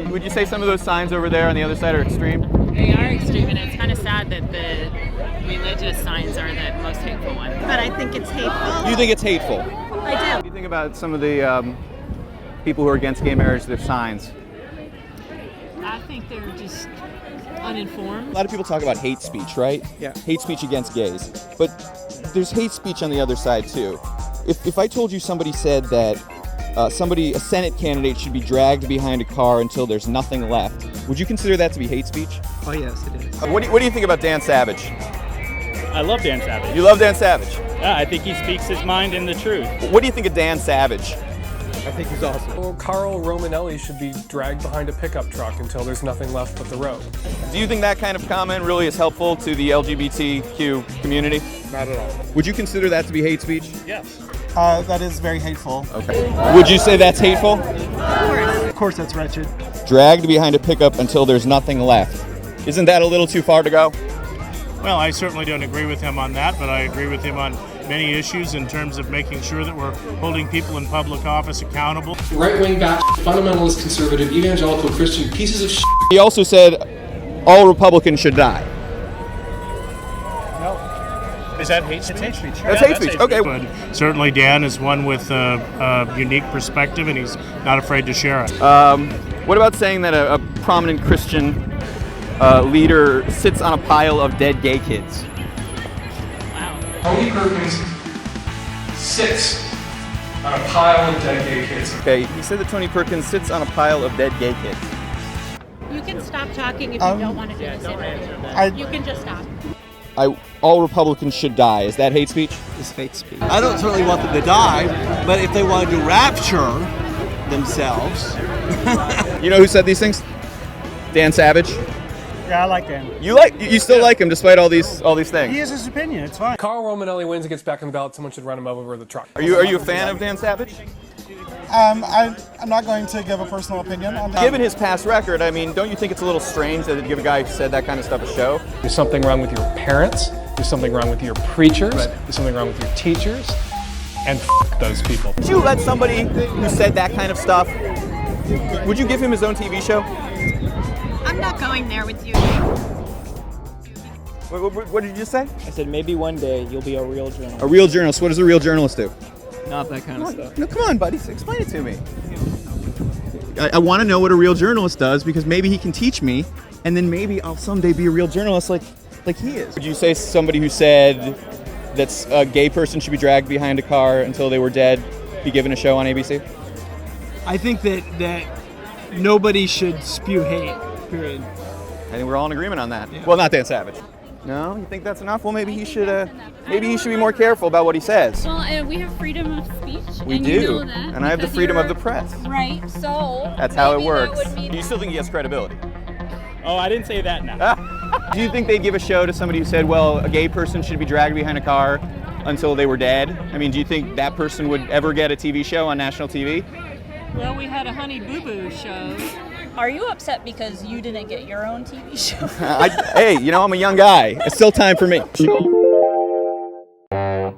Would you say some of those signs over there on the other side are extreme? They are extreme, and it's kind of sad that the religious signs are the most hateful one. But I think it's hateful. You think it's hateful? I do. What do you think about some of the people who are against gay marriage, their signs? I think they're just uninformed. A lot of people talk about hate speech, right? Yeah. Hate speech against gays. But there's hate speech on the other side, too. If I told you somebody said that a Senate candidate should be dragged behind a car until there's nothing left, would you consider that to be hate speech? Oh, yes, it is. What do you think about Dan Savage? I love Dan Savage. You love Dan Savage? Yeah, I think he speaks his mind and the truth. What do you think of Dan Savage? I think he's awesome. Well, Carl Romanelli should be dragged behind a pickup truck until there's nothing left but the road. Do you think that kind of comment really is helpful to the LGBTQ community? Not at all. Would you consider that to be hate speech? Yes. That is very hateful. Okay. Would you say that's hateful? Of course, that's wretched. Dragged behind a pickup until there's nothing left. Isn't that a little too far to go? Well, I certainly don't agree with him on that, but I agree with him on many issues in terms of making sure that we're holding people in public office accountable. Right-wing, fundamentalist, conservative, evangelical, Christian pieces of shit. He also said all Republicans should die. Is that hate speech? Hate speech. That's hate speech. Okay. But certainly Dan is one with a unique perspective, and he's not afraid to share it. What about saying that a prominent Christian leader sits on a pile of dead gay kids? Tony Perkins sits on a pile of dead gay kids. Okay, he said that Tony Perkins sits on a pile of dead gay kids. You can stop talking if you don't want to do this interview. You can just stop. All Republicans should die. Is that hate speech? It's hate speech. I don't certainly want them to die, but if they wanted to rapture themselves. You know who said these things? Dan Savage. Yeah, I like Dan. You still like him despite all these things. He has his opinion. It's fine. Carl Romanelli wins and gets back on the ballot. Someone should run him over with a truck. Are you a fan of Dan Savage? I'm not going to give a personal opinion on that. Given his past record, I mean, don't you think it's a little strange that give a guy who said that kind of stuff a show? There's something wrong with your parents. There's something wrong with your preachers. There's something wrong with your teachers. And those people. Would you let somebody who said that kind of stuff, would you give him his own TV show? I'm not going there with you. What did you just say? I said maybe one day you'll be a real journalist. A real journalist. What does a real journalist do? Not that kind of stuff. No, come on, buddy. Explain it to me. I want to know what a real journalist does because maybe he can teach me, and then maybe I'll someday be a real journalist like he is. Would you say somebody who said that a gay person should be dragged behind a car until they were dead be given a show on ABC? I think that nobody should spew hate, period. I think we're all in agreement on that. Yeah. Well, not Dan Savage. No, you think that's enough? Well, maybe he should be more careful about what he says. Well, we have freedom of speech. We and do, you know that and I have the freedom of the press. Right. So that's how it works. That would mean You still think he has credibility? Oh, I didn't say that now. Do you think they'd give a show to somebody who said, well, a gay person should be dragged behind a car until they were dead? I mean, do you think that person would ever get a TV show on national TV? Well, we had a Honey Boo Boo show. Are you upset because you didn't get your own TV show? Hey, I'm a young guy. It's still time for me.